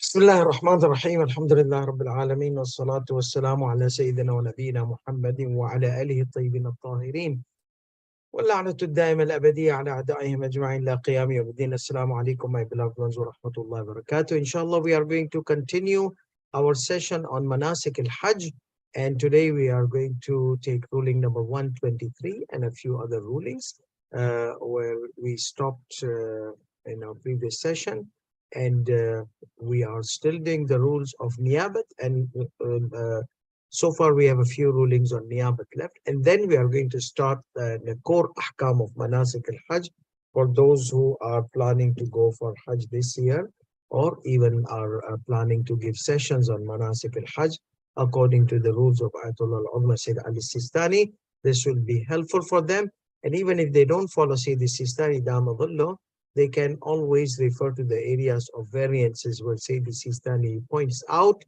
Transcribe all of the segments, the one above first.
بسم الله الرحمن الرحيم الحمد لله رب العالمين والصلاة والسلام على سيدنا ونبينا محمد وعلى آله الطيبين الطاهرين واللعنة الدائمة الأبدية على أعدائهم أجمعين لا قيام يوم الدين. Assalamu alaikum, my beloved ones, wa rahmatullahi wa barakatuh. Inshallah, we are going to continue our session on Manasik al-Hajj, and today we are going to take ruling number 123 and a few other rulings where we stopped in our previous session. And we are still doing the rules of Niyabat, and so far we have a few rulings on Niyabat left, and then we are going to start the core ahkam of Manasik al-Hajj for those who are planning to go for Hajj this year, or even are planning to give sessions on Manasik al-Hajj according to the rules of Ayatollah al-Uzma Sayyid Ali Sistani. This will be helpful for them, and even if they don't follow Sayyid Sistani Damadullah, they can always refer to the areas of variances where Sayyid Sistani points out,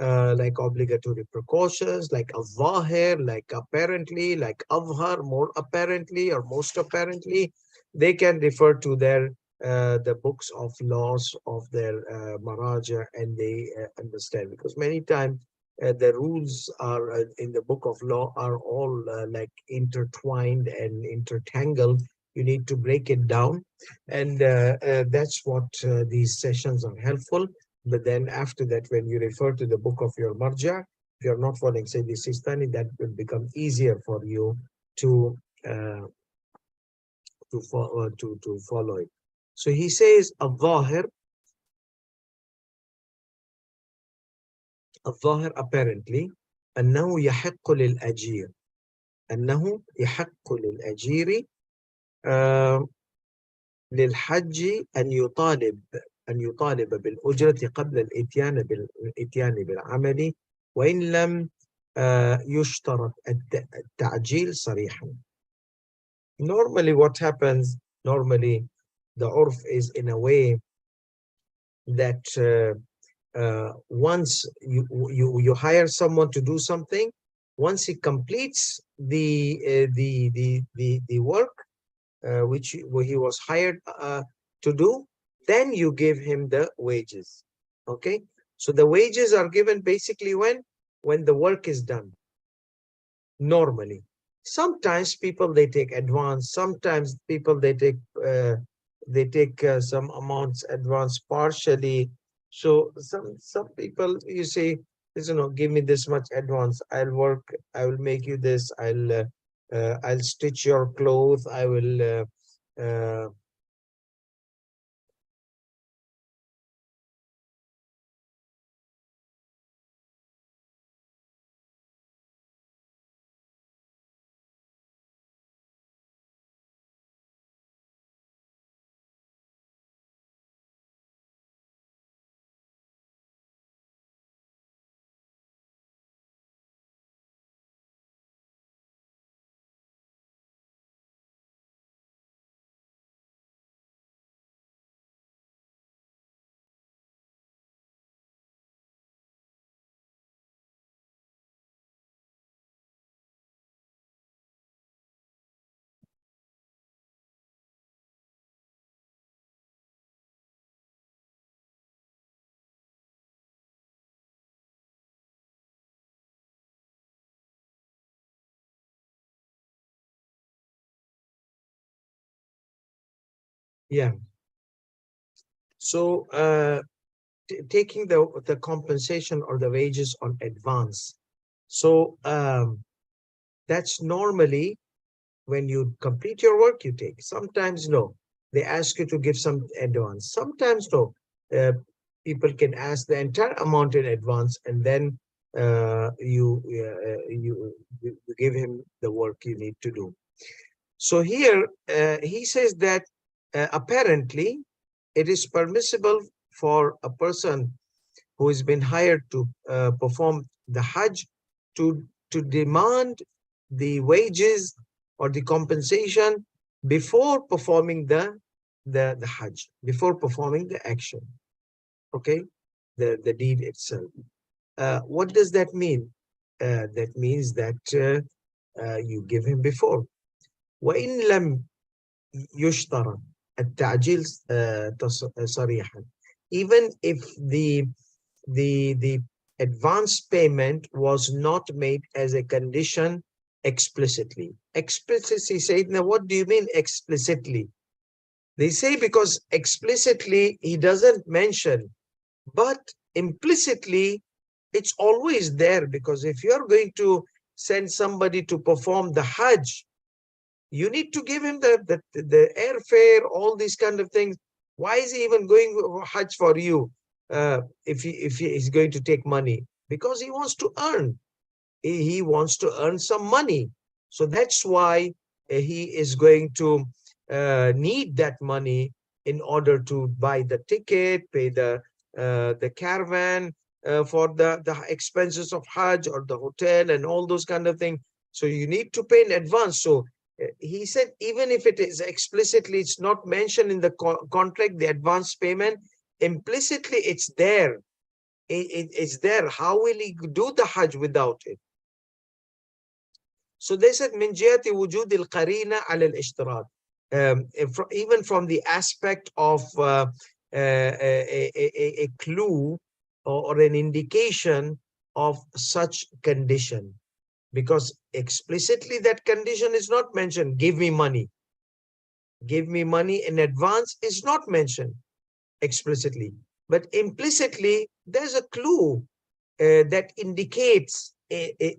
like obligatory precautions, like al-zahir, like apparently, like avhar, more apparently or most apparently. They can refer to their the books of laws of their maraja, and they understand, because many times the rules are in the book of law are all like intertwined and intertangled. You need to break it down, and that's what these sessions are helpful. But then after that, when you refer to the book of your marja, if you're not following Sayyid Sistani, that will become easier for you to uh, to follow it. So he says, الظاهر apparently أنه يحق للأجير آه للحج أن يطالب بالأجرة قبل الإتيان بالعمل، وإن لم يشترط التعجيل صريحا. Normally what happens, normally the urf is in a way that once you hire someone to do something, once he completes the work which he was hired to do, then you give him the wages. Okay, so the wages are given basically when the work is done. Normally, sometimes people they take advance, sometimes people they take some amounts advance partially. So some people, you say, give me this much advance, I'll work, I will make you this, I'll stitch your clothes, I will yeah. So taking the compensation or the wages on advance. So that's normally when you complete your work, you take. Sometimes no, they ask you to give some advance. Sometimes no, uh, people can ask the entire amount in advance, and then you give him the work you need to do. So here he says that apparently it is permissible for a person who has been hired to perform the Hajj to demand the wages or the compensation before performing the Hajj, before performing the action, okay, the deed itself. What does that mean? That means that you give him before. وإن لم يشترط التعجيل صريحا. even if the advance payment was not made as a condition explicitly. Explicitly said, now what do you mean explicitly? They say because explicitly he doesn't mention, but implicitly it's always there, because if you're going to send somebody to perform the Hajj, you need to give him the airfare, all these kind of things. Why is he even going Hajj for you if he is going to take money? Because he wants to earn. He wants to earn some money. So that's why he is going to need that money in order to buy the ticket, pay the caravan for the expenses of Hajj or the hotel and all those kind of things. So you need to pay in advance. So he said, even if it is explicitly, it's not mentioned in the contract, the advance payment, implicitly it's there. It's there. How will he do the Hajj without it? So they said, من جهة وجود القرينة على الاشتراط. Even from the aspect of a clue or an indication of such condition, because explicitly that condition is not mentioned. Give me money. Give me money in advance is not mentioned explicitly, but implicitly there's a clue that indicates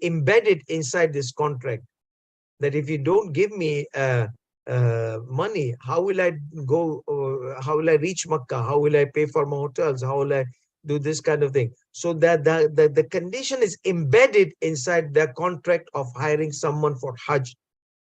embedded inside this contract, that if you don't give me money, how will I go? How will I reach Makkah? How will I pay for my hotels? How will I do this kind of thing? So that the condition is embedded inside the contract of hiring someone for Hajj,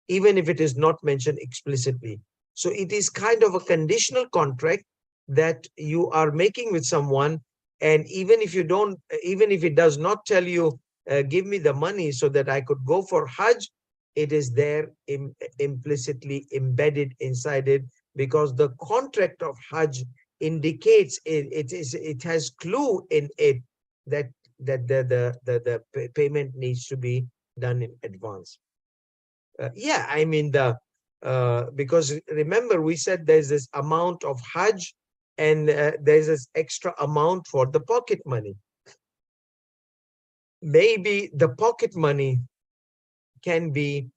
even if it is not mentioned explicitly. So it is kind of a conditional contract that you are making with someone, and even if you don't, even if it does not tell you, give me the money so that I could go for Hajj, it is there implicitly embedded inside it, because the contract of Hajj indicates it has clue in it that the payment needs to be done in advance. Yeah, I mean because remember we said there's this amount of Hajj and there's this extra amount for the pocket money. Maybe the pocket money can be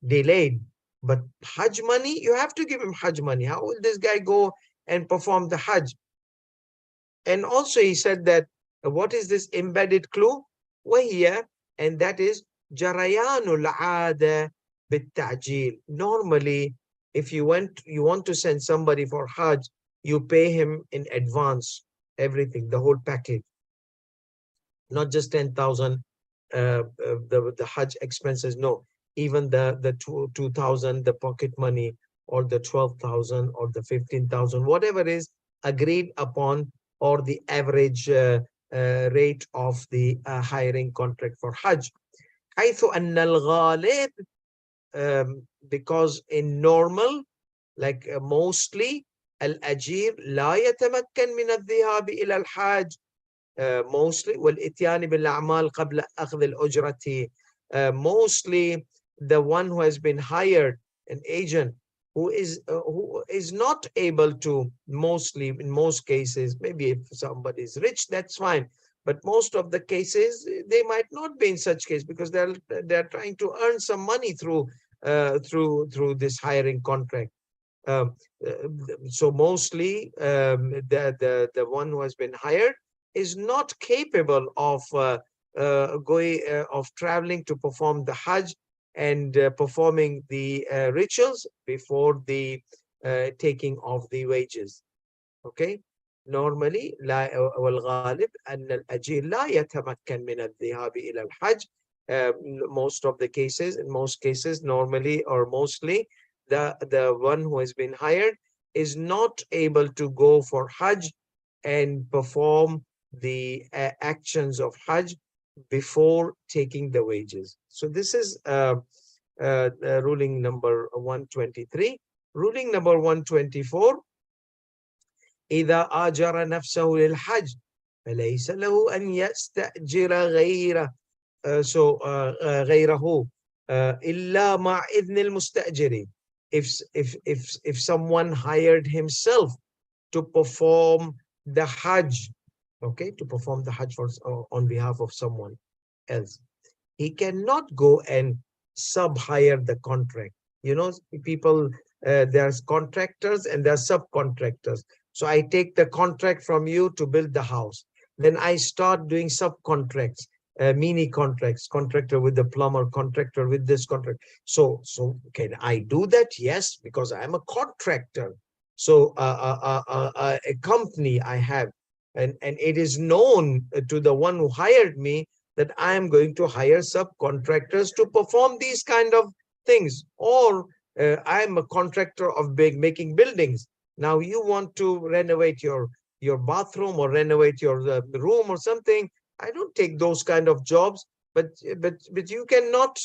delayed, but Hajj money, you have to give him Hajj money. How will this guy go and perform the Hajj? And also he said that what is this embedded clue? وهي, and that is جريان العادة بالتعجيل. Normally, if you want to send somebody for Hajj, you pay him in advance, everything, the whole package, not just 10,000 the Hajj expenses. No, even the 2,000, the pocket money, or the 12,000 or the 15,000, whatever is agreed upon, or the average rate of the hiring contract for Hajj. حيث أن الغالب, because in normal, like mostly, الأجير لا يتمكن من الذهاب إلى الحاج mostly والإتيان بالأعمال قبل أخذ الأجرة. Mostly the one who has been hired, an agent, who is not able to, mostly in most cases, maybe if somebody is rich, that's fine, but most of the cases they might not be in such case, because they're trying to earn some money through this hiring contract. So mostly the one who has been hired is not capable of traveling to perform the Hajj and performing the rituals before the taking of the wages. Okay, normally والغالب أن الأجير لا يتمكن من الذهاب إلى الحج. Most of the cases, in most cases, normally or mostly, the one who has been hired is not able to go for Hajj and perform the actions of Hajj before taking the wages. So this is ruling number 123. Ruling number 124. إذا آجر نفسه للحج فليس له أن يستأجر غيره غيره إلا مع إذن المستأجر. If someone hired himself to perform the Hajj, okay, to perform the Hajj for, on behalf of someone else, he cannot go and sub-hire the contract. You know, people, there's contractors and there's subcontractors. So I take the contract from you to build the house. Then I start doing subcontracts, mini contracts, contractor with the plumber, contractor with this contract. So can I do that? Yes, because I am a contractor. So a company I have, and it is known to the one who hired me that I am going to hire subcontractors to perform these kind of things. Or I am a contractor of making buildings. Now you want to renovate your bathroom or renovate your room or something. I don't take those kind of jobs, but you cannot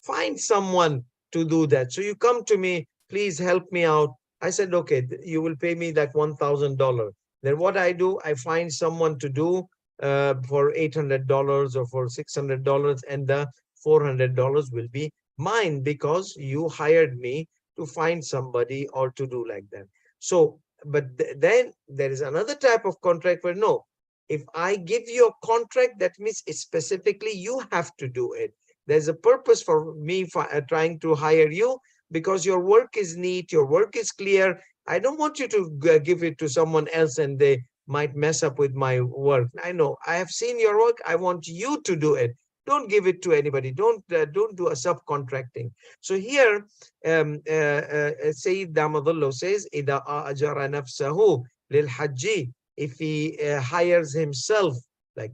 find someone to do that. So you come to me, please help me out. I said, okay, you will pay me like $1,000. Then what I do, I find someone to do for $800 or for $600, and the $400 will be mine because you hired me to find somebody or to do like that. So, but then there is another type of contract where no, if I give you a contract, that means specifically you have to do it. There's a purpose for me trying to hire you, because your work is neat, your work is clear. I don't want you to give it to someone else and they might mess up with my work. I know, I have seen your work. I want you to do it. Don't give it to anybody. Don't do a subcontracting. So here, Sayyid Damadullah says, إِذَا أَجَرَ نَفْسَهُ لِلْحَجِّ, if he hires himself, like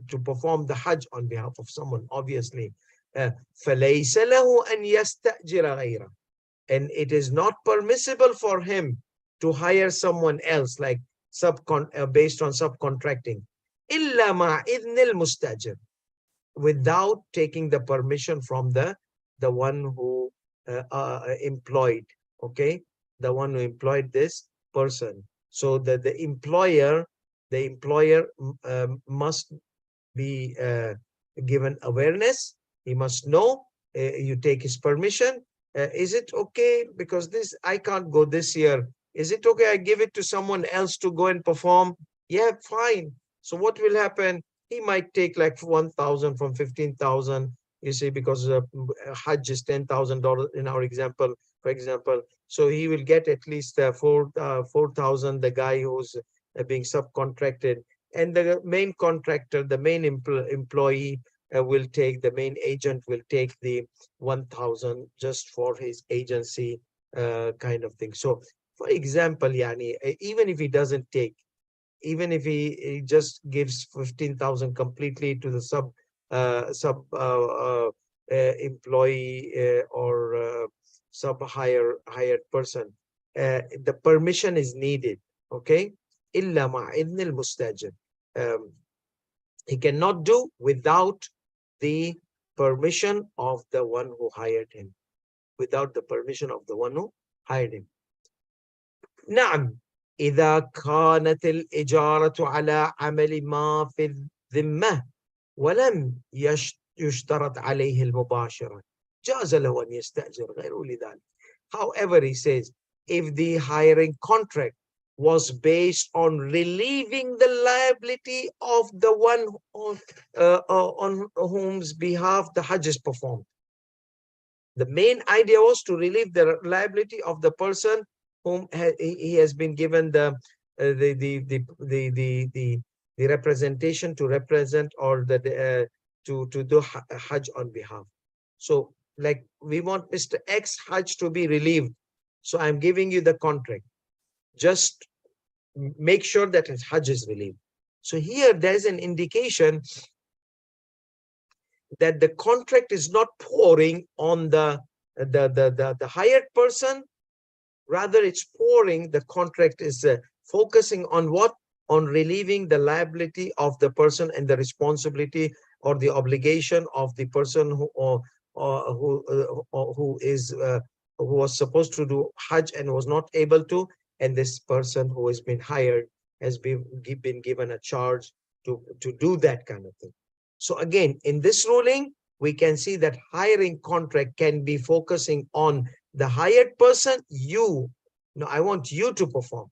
to perform the Hajj on behalf of someone, obviously, فَلَيْسَ لَهُ أَنْ يَسْتَأْجِرَ غَيْرَهُ, and it is not permissible for him to hire someone else, like based on subcontracting, إِلَّا مَعْ إِذْنِ الْمُسْتَأْجِرِ, without taking the permission from the one who employed, okay, the one who employed this person. So that the employer must be given awareness. He must know. You take his permission. Is it okay, because this, I can't go this year, is it okay I give it to someone else to go and perform? Yeah, fine. So what will happen? He might take like 1,000 from 15,000, you see, because Hajj is $10,000 in our example, for example. So he will get at least 4,000, the guy who's being subcontracted, and the main contractor, the main employee will take, the main agent will take the 1,000 just for his agency kind of thing. So for example, yani, even if he doesn't take, even if he just gives 15,000 completely to the sub employee or sub hired person, the permission is needed. Okay, illa ma'idn al-mustajir. He cannot do without the permission of the one who hired him. Without the permission of the one who hired him. نعم إذا كانت الإجارة على عمل ما في الذمة ولم يشترط عليه المباشرة جاز له أن يستأجر غيره لذلك. However, he says, if the hiring contract was based on relieving the liability of the one on whom's behalf the Hajj is performed. The main idea was to relieve the liability of the person whom he has been given the representation to represent, or to do Hajj on behalf. So, like, we want Mr. X Hajj to be relieved. So I'm giving you the contract. Just make sure that his Hajj is relieved. So here there's an indication that the contract is not pouring on the hired person. Rather, it's pouring, the contract is focusing on what? On relieving the liability of the person and the responsibility or the obligation of the person who was supposed to do Hajj and was not able to, and this person who has been hired has been given a charge to do that kind of thing. So again, in this ruling, we can see that hiring contract can be focusing on the hired person. I want you to perform.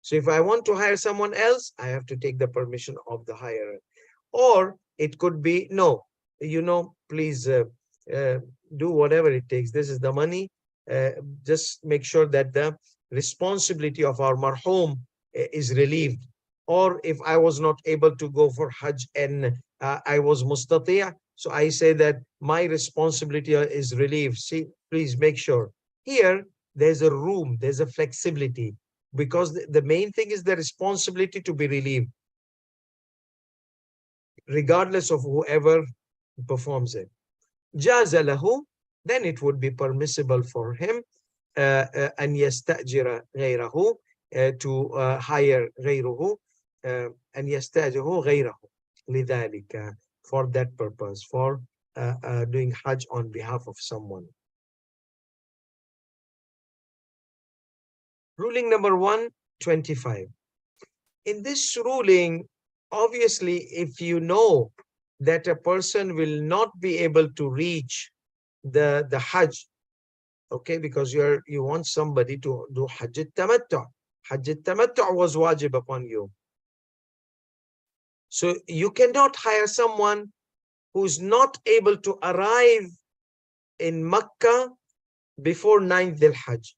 So if I want to hire someone else, I have to take the permission of the hirer. Or it could be, no, please uh, do whatever it takes. This is the money. Just make sure that the responsibility of our marhum is relieved. Or if I was not able to go for Hajj and I was mustati', so I say that my responsibility is relieved. See, please make sure. Here, there's a room, there's a flexibility, because the main thing is the responsibility to be relieved, regardless of whoever performs it. Jaza lahu, then it would be permissible for him أن يستأجر غيره, to hire غيره, أن يستأجره غيره لذلك, for that purpose, for doing Hajj on behalf of someone. Ruling number 125. In this ruling, obviously, if you know that a person will not be able to reach the Hajj, okay, because you want somebody to do Hajj al-Tamattu'. Hajj al-Tamattu' was wajib upon you. So you cannot hire someone who's not able to arrive in Makkah before 9th Dhul-Hajj,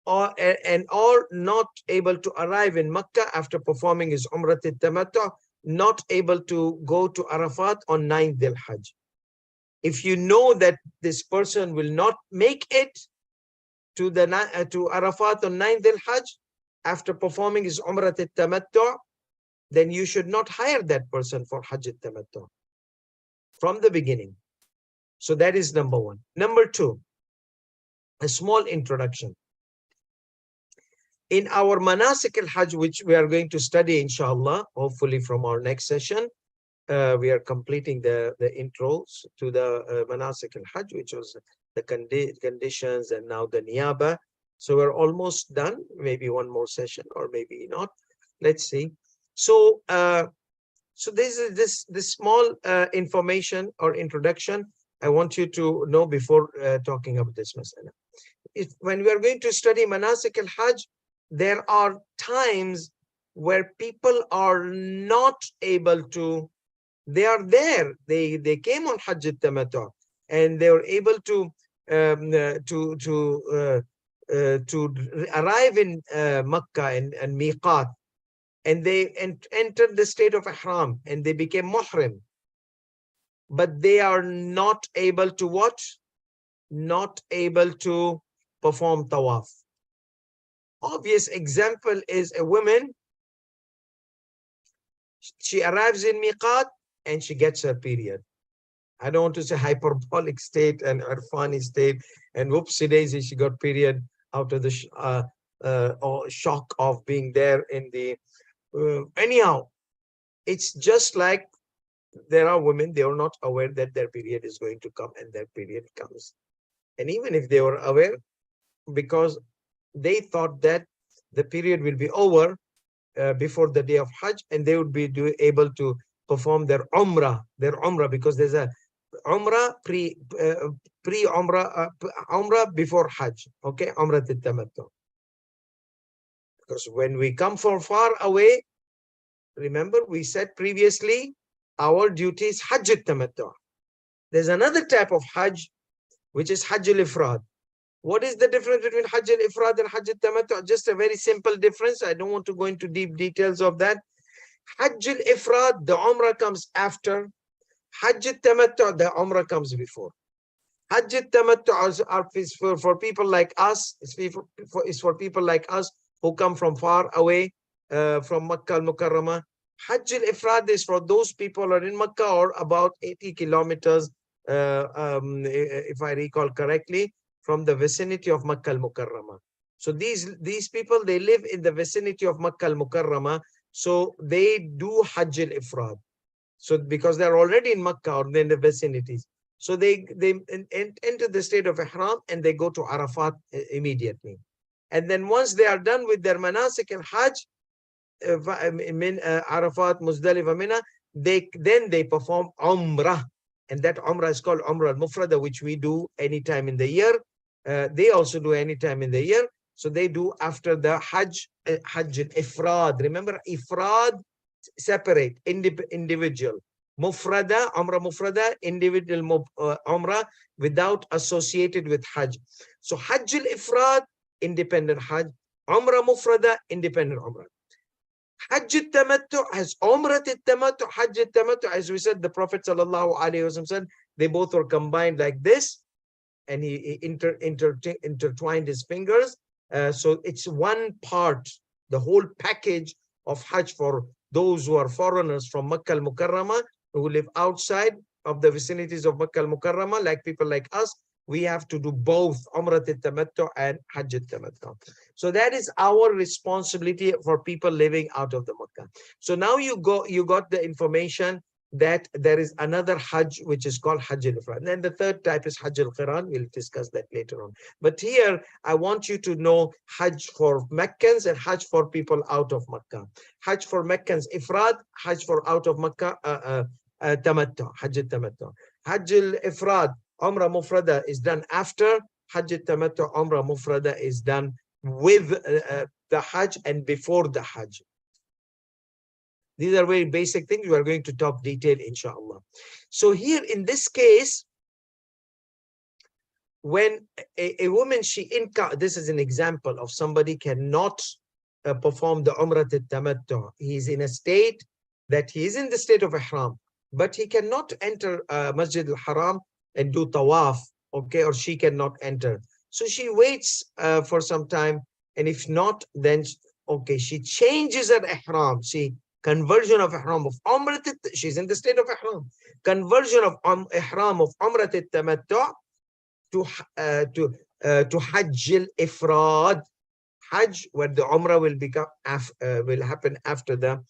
or not able to arrive in Makkah after performing his Umrah al-Tamattu', not able to go to Arafat on 9th Dhul-Hajj. If you know that this person will not make it to Arafat on 9th Dhul-Hajj after performing his Umrah al-Tamattu', then you should not hire that person for Hajj al-Tamattu' from the beginning. So that is number one. Number two, a small introduction. In our Manasik al-Hajj, which we are going to study, inshallah, hopefully from our next session, we are completing the intros to the Manasik al-Hajj, which was the conditions and now the Niyaba. So we're almost done, maybe one more session or maybe not. Let's see. So, so this is this small information or introduction I want you to know before talking about this masala. When we are going to study Manasik al-Hajj, there are times where people are not able to, they are there, they came on Hajj al-Tamattu' and they were able to arrive in Makkah and Miqat, and they entered the state of Ihram and they became Muhrim, but they are not able to what? Not able to perform Tawaf. Obvious example is a woman. She arrives in Miqat and she gets her period. I don't want to say hyperbolic state and Irfani state, and whoopsie daisy, she got period out of the shock of being there in the anyhow. It's just like there are women, they are not aware that their period is going to come, and their period comes. And even if they were aware, because they thought that the period will be over before the day of Hajj, and they would be able to perform their Umrah, because there's a Umrah Umrah before Hajj, okay, Umrah al-Tamattu'. Because when we come from far away, remember we said previously, our duty is Hajj al-Tamattu'. There's another type of Hajj, which is Hajj al-Ifrad. What is the difference between Hajj al-Ifrad and Hajj al-Tamattu'? Just a very simple difference. I don't want to go into deep details of that. Hajj al-Ifrad, the Umrah comes after. Hajj al-Tamattu', the Umrah comes before. Hajj al-Tamattu' is for people like us. It's for people like us who come from far away, from Makkah al-Mukarramah. Hajj al-Ifrad is for those people who are in Makkah or about 80 kilometers, if I recall correctly, from the vicinity of Makkah al-Mukarramah. So these people, they live in the vicinity of Makkah al-Mukarramah, so they do Hajj al-Ifrad. So because they're already in Makkah or in the vicinities, so they enter the state of Ihram and they go to Arafat immediately. And then once they are done with their Manasik al-Hajj, Arafat, Muzdalifah, Mina, then they perform Umrah, and that Umrah is called Umrah al-Mufrada, which we do anytime in the year. They also do anytime in the year, So they do after the Hajj, Hajj al-Ifrad. Remember, Ifrad, separate, individual. Mufrada, Umrah Mufrada, individual Umrah without associated with Hajj. So Hajj al-Ifrad, independent Hajj. Umrah Mufrada, independent Umrah. Hajj al-Tamattu has Umrah al-Tamattu, Hajj al-Tamattu, as we said, the Prophet sallallahu alaihi wasallam said, they both were combined like this, and he intertwined his fingers. So it's one part, the whole package of Hajj for those who are foreigners from Makkah al-Mukarramah, who live outside of the vicinities of Makkah al-Mukarramah, like people like us. We have to do both Umrah al-Tamattu and Hajj al-Tamattu. So that is our responsibility for people living out of the Makkah. So now you got the information that there is another Hajj which is called Hajj al-Ifrad. And then the third type is Hajj al-Qiran. We'll discuss that later on. But here I want you to know Hajj for Meccans and Hajj for people out of Makkah. Hajj for Meccans Ifrad, Hajj for out of Makkah Tamattu, Hajj al-Tamattu. Hajj al-Ifrad, Umrah Mufrada is done after. Hajj al-Tamattu, Umrah Mufrada is done with the Hajj and before the Hajj. These are very basic things. We are going to talk detail, inshallah. So here in this case, when a woman, this is an example of somebody cannot perform the Umrah al-Tamattu. He is in a state that he is in the state of Ihram, but he cannot enter Masjid al-Haram and do tawaf, okay, or she cannot enter. So she waits for some time, and if not, then, okay, she changes her Ihram. Conversion of Ihram of Umrah, she's in the state of Ihram. Conversion of Ihram of Umrah al-Tamattu to Hajj al-Ifrad. Hajj, where the Umrah will happen after the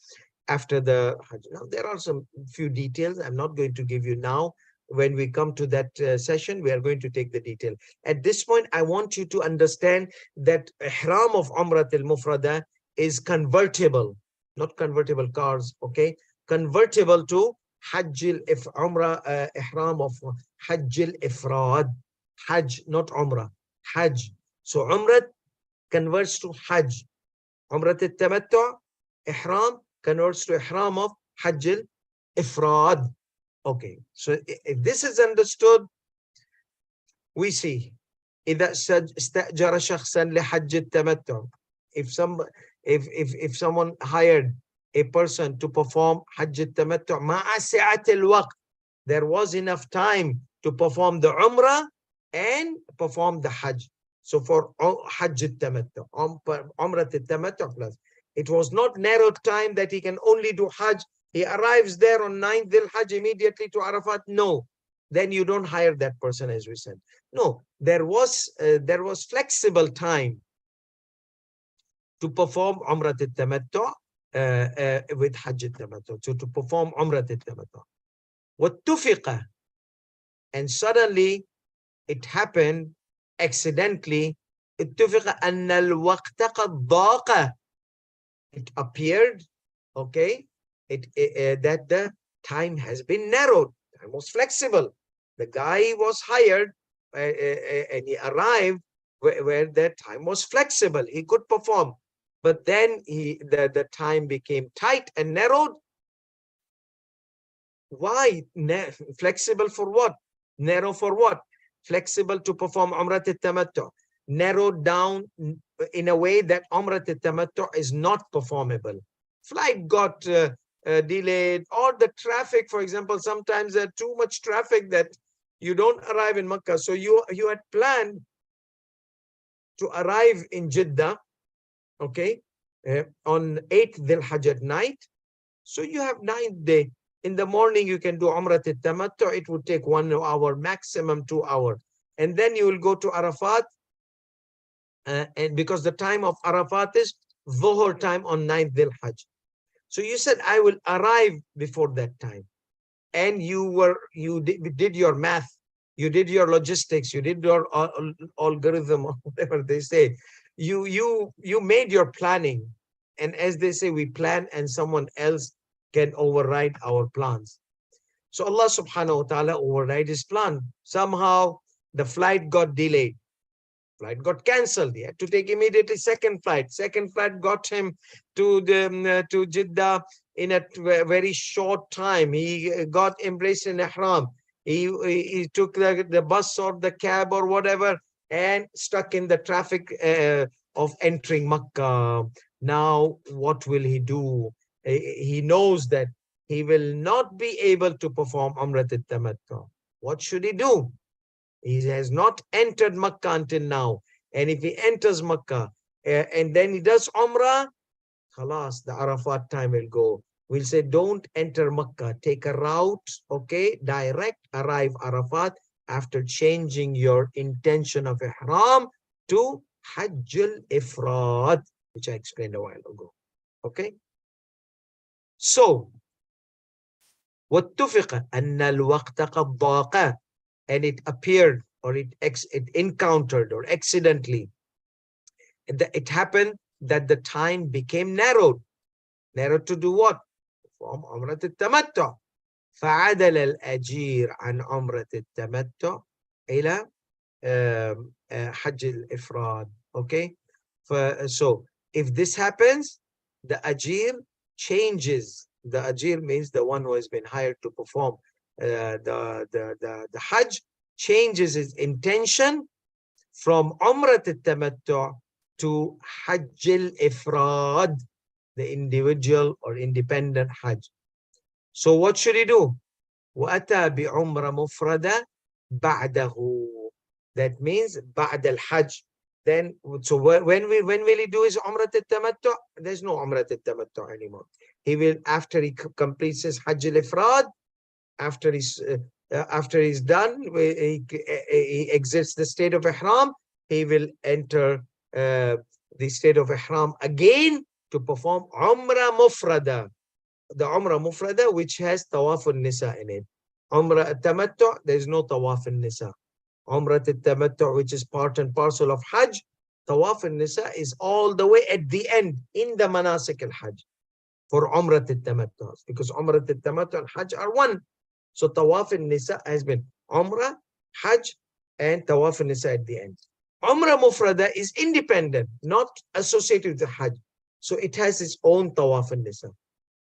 Hajj. Now there are some few details I'm not going to give you now. When we come to that session, we are going to take the detail. At this point, I want you to understand that Ihram of Umrah al-Mufrada is convertible, not convertible cars, okay? Convertible to Hajj al-Umrah, Ihram of Hajj al-Ifrad. Hajj, not Umrah, Hajj. So Umrah converts to Hajj. Umrah al-Tamattu, Ihram, converts to Ihram of Hajj al-Ifrad. Okay, so if this is understood, we see إذا استأجر شخصا لحج التمتع. If someone hired a person to perform Hajj al-Tamattu مع سعة الوقت, there was enough time to perform the Umrah and perform the Hajj. So for Hajj al-Tamattu, Umrah al-Tamattu plus, it was not narrowed time that he can only do Hajj. He arrives there on 9th Dhul Hajj immediately to Arafat. No, then you don't hire that person, as we said. No, there was flexible time to perform Umrah al-Tamattu with Hajj al-Tamattu, to perform Umrah al-Tamattu. وَاتُّفِقَ, and suddenly it happened accidentally. اتُّفِقَ أَنَّ الْوَقْتَ قَدْ ضَاقَ. It appeared, okay, that the time has been narrowed. Time was flexible. The guy was hired and he arrived where the time was flexible. He could perform. But then the time became tight and narrowed. Why? Flexible for what? Narrow for what? Flexible to perform Umrah al-Tamattu. Narrowed down in a way that Umrah al-Tamattu is not performable. Flight got delayed, or the traffic, for example, sometimes there's too much traffic that you don't arrive in Makkah. So you had planned to arrive in Jeddah, okay, on 8th Dhul Hajj at night. So you have 9th day. In the morning, you can do Umrah al-Tamattu. It would take 1 hour, maximum 2 hours. And then you will go to Arafat. And because the time of Arafat is Dhuhr time on 9th Dhul Hajj. So you said, I will arrive before that time. And you did your math, you did your logistics, you did your algorithm, or whatever they say. You made your planning. And as they say, we plan and someone else can override our plans. So Allah subhanahu wa ta'ala override his plan. Somehow the flight got delayed. Flight got cancelled. He had to take immediately second flight. Second flight got him to to Jeddah in a very short time. He got embraced in ihram. He took the bus or the cab or whatever and stuck in the traffic of entering Makkah. Now, what will he do? He knows that he will not be able to perform Umrat al-Tamattu. What should he do? He has not entered Makkah until now. And if he enters Makkah and then he does Umrah, khalas, the Arafat time will go. We'll say, don't enter Makkah. Take a route, okay? Direct, arrive Arafat after changing your intention of Ihram to Hajj al-Ifrad, which I explained a while ago. Okay? So, واتفق أن الوقت قد ضاق, and it appeared or it encountered or accidentally, it happened that the time became narrowed. Narrowed to do what? From Umrat al-Tamattu. فعدل الأجير عن عمرة التمتع إلى حج الإفراد. Okay? So, if this happens, the Ajir changes. The Ajir means the one who has been hired to perform the Hajj, changes his intention from Umrat al-Tamattu to Hajj al-Ifrad, the individual or independent Hajj. So what should he do? وَأَتَى بِعُمْرَ مُفْرَدَ بَعْدَهُ. That means بعد الحج. Then, so when will he do his Umrat al-Tamattu? There's no Umrat al-Tamattu anymore. He will, after he completes his Hajj al-Ifrad, after he's done, he exits the state of Ihram, he will enter the state of Ihram again to perform Umrah Mufrada. The Umrah Mufrada, which has Tawaf al-Nisa in it. Umrah al-Tamattu, there is no Tawaf al-Nisa. Umrah al-Tamattu, which is part and parcel of Hajj, Tawaf al-Nisa is all the way at the end in the Manasik al-Hajj for Umrah al-Tamattu, because Umrah al-Tamattu and Hajj are one. So Tawaf al-Nisa has been Umrah, Hajj, and Tawaf al-Nisa at the end. Umrah Mufrada is independent, not associated with the Hajj. So it has its own Tawaf al-Nisa.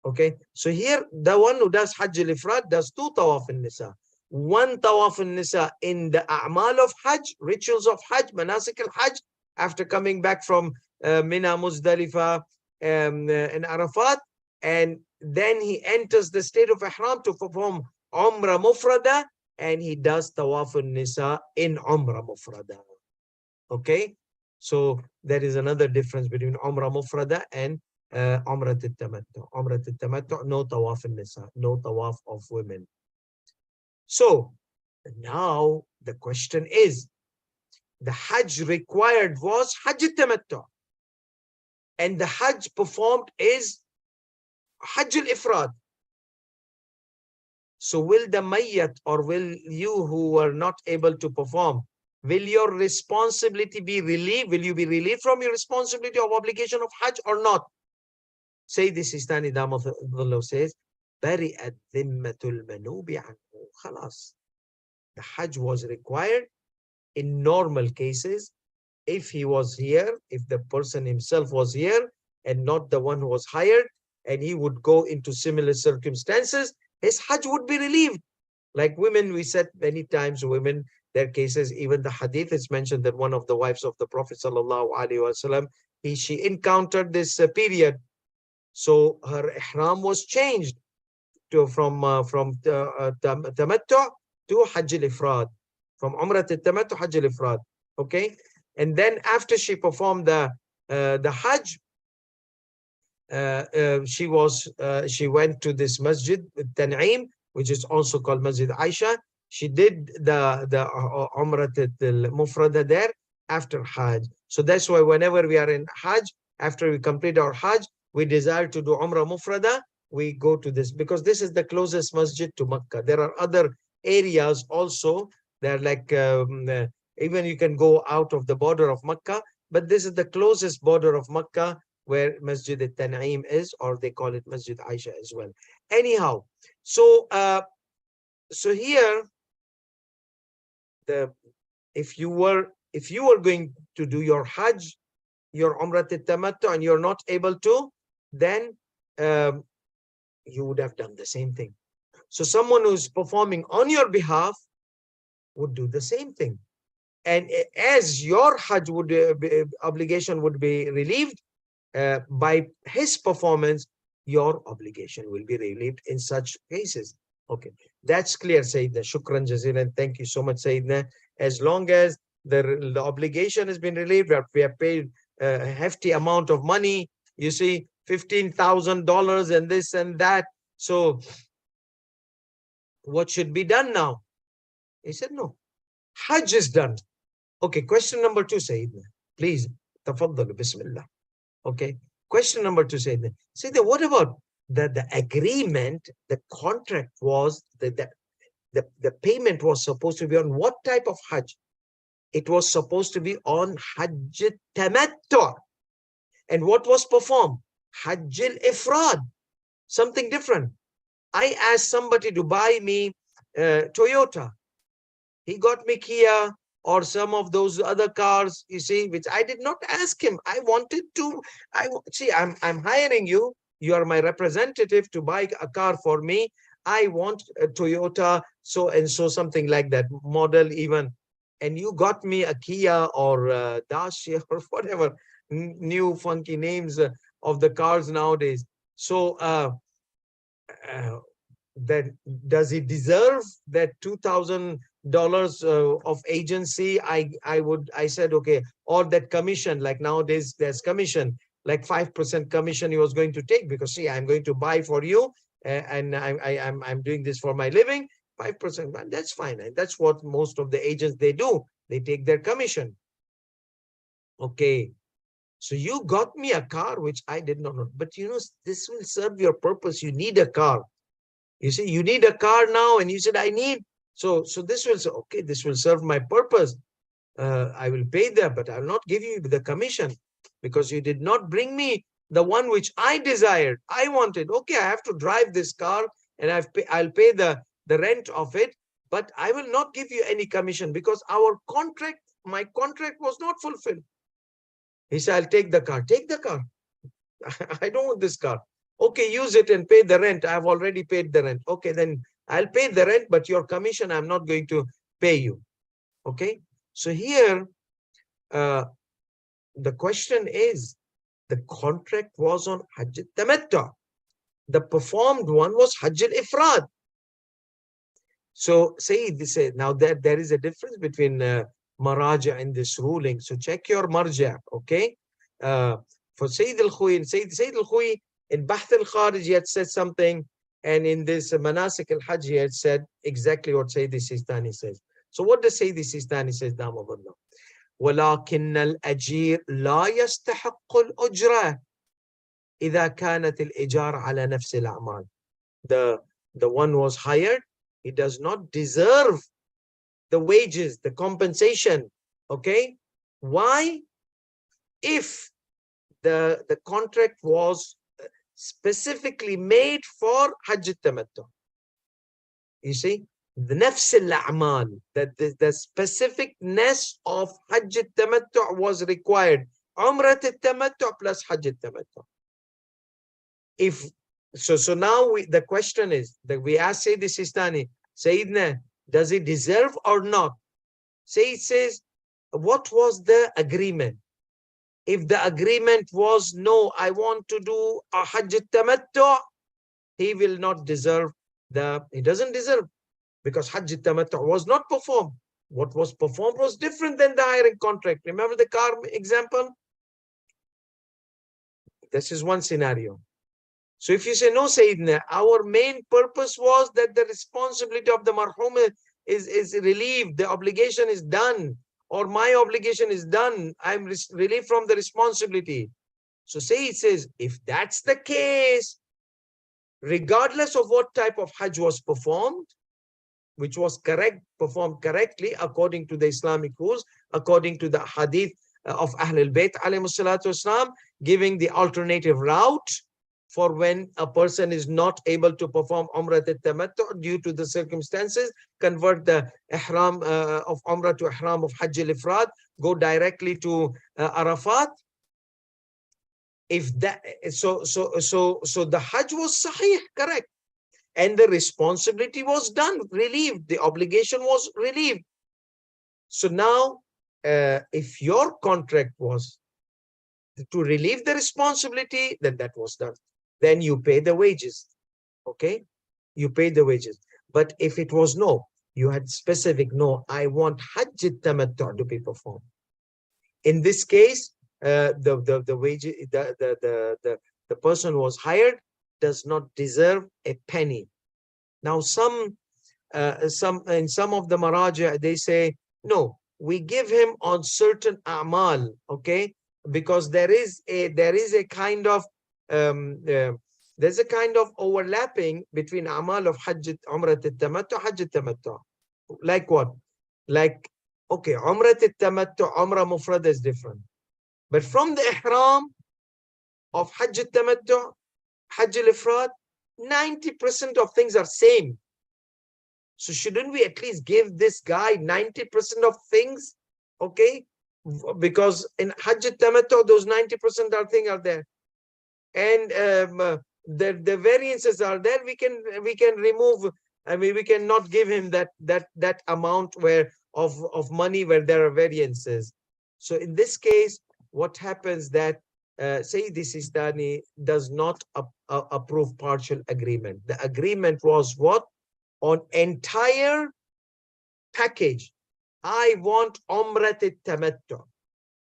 Okay, so here the one who does Hajj al-Ifrad does two Tawaf al-Nisa. One Tawaf al-Nisa in the A'mal of Hajj, rituals of Hajj, Manasik al-Hajj, after coming back from Mina, Muzdalifah, and Arafat, and then he enters the state of Ihram to perform Umrah Mufrada, and he does Tawaf al-Nisa in Umrah Mufrada. Okay, so there is another difference between Umrah Mufrada and Umrah al-Tamattu. Umrah al-Tamattu, no Tawaf al-Nisa, no Tawaf of women. So now the question is, the Hajj required was Hajj al-Tamattu, and the Hajj performed is Hajj al-Ifrad. So will the Mayyat, or will you who were not able to perform, will your responsibility be relieved? Will you be relieved from your responsibility of obligation of Hajj or not? Say the Sistani Damatullah says, Bari'at dhimmatul manubi anhu. Khalas. The Hajj was required in normal cases. If he was here, if the person himself was here and not the one who was hired, and he would go into similar circumstances, his Hajj would be relieved. Like women, we said many times, women, their cases, even the hadith is mentioned that one of the wives of the Prophet sallallahu alaihi wasallam, she encountered this period. So her ihram was changed from tamattu to Hajj al-Ifrad, from Umrah al-Tamattu to Hajj al-Ifrad. Okay, and then after she performed the Hajj, she went to this masjid Tan'im, which is also called Masjid Aisha. She did the Umrah al-Mufrada there after Hajj. So that's why whenever we are in Hajj, after we complete our Hajj, we desire to do Umrah Mufrada, we go to this, because this is the closest masjid to Makkah. There are other areas also. They're like, even you can go out of the border of Makkah, but this is the closest border of Makkah where Masjid al-Tan'im is, or they call it Masjid Aisha as well. Anyhow, so so here, if you if you are going to do your Hajj, your Umrah al-Tamattu, and you're not able to, then you would have done the same thing. So someone who's performing on your behalf would do the same thing. And as your Hajj would obligation would be relieved by his performance, your obligation will be relieved in such cases. Okay, that's clear, Sayyidina. Shukran jazilan. Thank you so much, Sayyidina. As long as the obligation has been relieved, we have paid a hefty amount of money, you see, $15,000 and this and that. So what should be done now? He said, no, Hajj is done. Okay, question number 2, Sayyidina. Please, tafaddal, bismillah. Okay, question number 2, Sayyidina. Sayyidina, what about the agreement, the contract was, the payment was supposed to be on what type of Hajj? It was supposed to be on Hajj Tamattu. And what was performed? Hajj al-Ifrad, something different. I asked somebody to buy me Toyota. He got me Kia or some of those other cars, you see, which I did not ask him. I wanted to, see, I'm hiring you. You are my representative to buy a car for me. I want a Toyota, so and so, something like that, model even. And you got me a Kia or Dacia or whatever new funky names of the cars nowadays. So then does it deserve that $2,000 of agency? I said, okay, or that commission, like nowadays there's commission, like 5% commission he was going to take, because see, I'm going to buy for you and I'm doing this for my living, 5%, that's fine. And that's what most of the agents, they do. They take their commission. Okay. So you got me a car, which I did not know, but you know, this will serve your purpose. You need a car. You see, you need a car now, and you said, I need. So this will say, okay, this will serve my purpose. I will pay that, but I will not give you the commission because you did not bring me the one which I desired. I wanted, okay, I have to drive this car and I'll pay the rent of it, but I will not give you any commission because our contract, my contract was not fulfilled. He said, I'll take the car. Take the car. I don't want this car. Okay, use it and pay the rent. I've already paid the rent. Okay, then I'll pay the rent, but your commission, I'm not going to pay you. Okay, so here, the question is, the contract was on Hajj al-Tamattu. The performed one was Hajj al-Ifrad. So say this, now there is a difference between Maraja in this ruling. So check your Marja, okay? For Sayyid al-Khuy, Sayyid al-Khuy in Bahth al-Kharij, he had said something, and in this Manasik al-Hajj, he had said exactly what Sayyid Sistani says. So what does Sayyid Sistani says, Damaballah? ولكن الأجير لا يستحق الأجرة إذا كانت الإجارة على نفس الأعمال. The one was hired, he does not deserve the wages, the compensation. Okay, why? If the contract was specifically made for Hajj al-Tamattu. You see, the nafs al-a'mal, that the specificness of Hajj al-Tamattu was required. Umrah al-Tamattu plus Hajj al-Tamattu. If so now the question is that we ask Sayyid Sistani, Sayyidina, does it deserve or not? Sayyid says, what was the agreement? If the agreement was, no, I want to do a Hajj al-Tamattu, he will not deserve he doesn't deserve, because Hajj al-Tamattu was not performed. What was performed was different than the hiring contract. Remember the car example? This is one scenario. So if you say, no, Sayyidina, our main purpose was that the responsibility of the marhum is relieved, the obligation is done, or my obligation is done, I'm relieved from the responsibility. So Sayyid says, if that's the case, regardless of what type of Hajj was performed, which was performed correctly according to the Islamic rules, according to the hadith of Ahlul Bayt alayhi salatu wasalam, giving the alternative route for when a person is not able to perform Umrah al-Tamattu due to the circumstances, convert the ihram of Umrah to ihram of Hajj al-Ifrad, go directly to Arafat. If that, so the Hajj was sahih, correct, and the responsibility was done, relieved, the obligation was relieved. So now, if your contract was to relieve the responsibility, then that was done. Then you pay the wages, okay? You pay the wages. But if it was no, you had specific, no, I want Hajj tamattu to be performed. In this case, the wage, the person was hired does not deserve a penny. Now, in some of the maraja, they say, no, we give him on certain a'mal, okay? Because there is a kind of there's a kind of overlapping between a'mal of Hajj, Umrat al-Tamattu, Hajj al-Tamattu. Like what? Like, okay, Umrat al-Tamattu, Umrah Mufrad is different. But from the ihram of Hajj al-Tamattu, Hajj al-Ifrad, 90% of things are same. So shouldn't we at least give this guy 90% of things? Okay? Because in Hajj al-Tamattu, those 90% of things are there. And the variances are there. We can remove, I mean, we cannot give him that amount where of money where there are variances. So in this case, what happens that Sayyid Sistani does not approve partial agreement. The agreement was what? On entire package. I want Umrat al-Tamattu.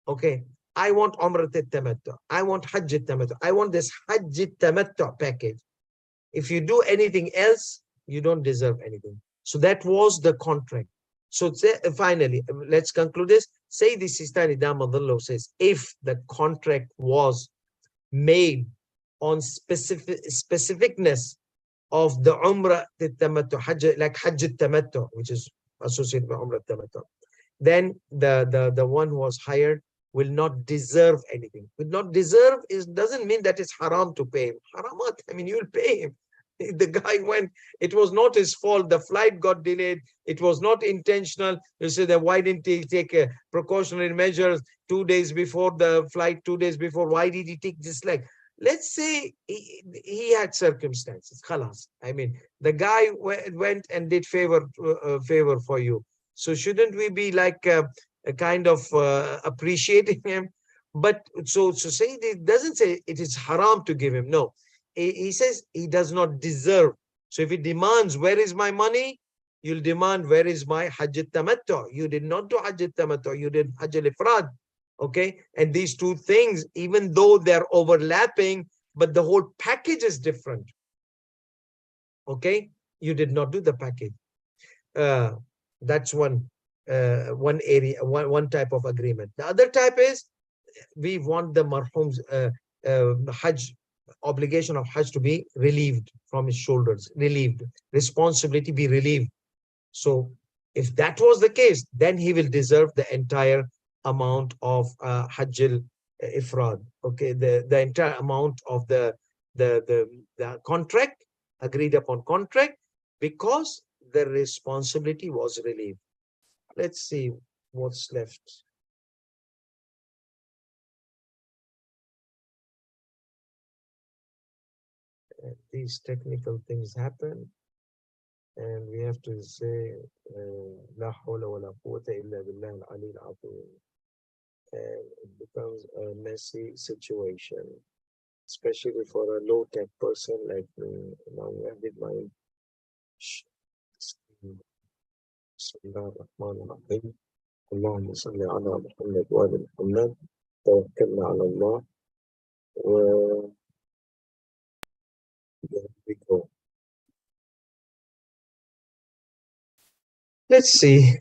Okay. I want Umrat al-Tamattu. I want Hajj al-Tamattu. I want this Hajj al-Tamattu package. If you do anything else, you don't deserve anything. So that was the contract. So finally, let's conclude this. Sayyid Sistani Damadullah says, if the contract was made on specificness of the Umrah Tamattu, Hajj, like Hajj Tamattu, which is associated with Umrah Tamattu, then the one who was hired will not deserve anything. Will not deserve doesn't mean that it's haram to pay him. Haramat, I mean, you will pay him. The guy went, it was not his fault. The flight got delayed. It was not intentional. You say that why didn't he take precautionary measures 2 days before the flight, 2 days before? Why did he take this leg? Let's say he had circumstances. Khalas. I mean, the guy went and did favor for you. So shouldn't we be like a kind of appreciating him? But so say it doesn't say it is haram to give him. No, he says he does not deserve. So if he demands, where is my money? You'll demand, where is my Hajj Tamattu? You did not do Hajj Tamattu, you did Hajj al-Ifrad. Okay, and these two things, even though they're overlapping, but the whole package is different. Okay, you did not do the package. That's one area, one type of agreement. The other type is we want the marhum's Hajj, obligation of Hajj to be relieved from his shoulders, relieved, responsibility be relieved. So if that was the case, then he will deserve the entire amount of Hajj al-Ifrad. Okay, the entire amount of the contract, agreed upon contract, because the responsibility was relieved. Let's see what's left. These technical things happen, and we have to say, La hawla wa la quwwata illa billah al-ali al-azim. And it becomes a messy situation, especially for a low-tech person like me. Now I did my Bismillahirrahmanirrahim. اللهم صل على محمد وآل محمد. توكلنا على الله. Here we go. Let's see.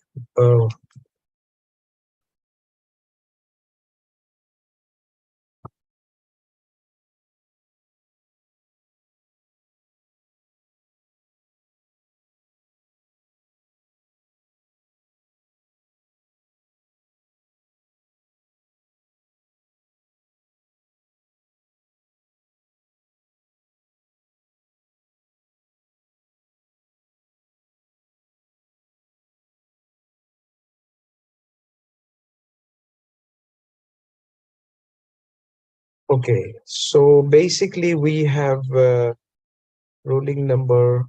Okay, so basically we have ruling number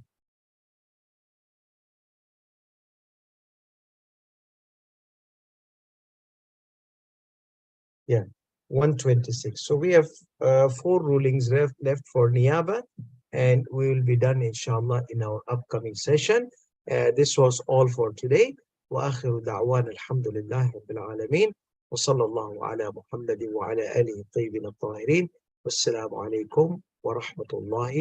yeah 126. So we have four rulings left for Niyaba, and we will be done inshallah in our upcoming session. This was all for today. وآخر دعوانا الحمد لله رب العالمين وصلى الله على محمد وعلى آله الطيبين الطاهرين والسلام عليكم ورحمة الله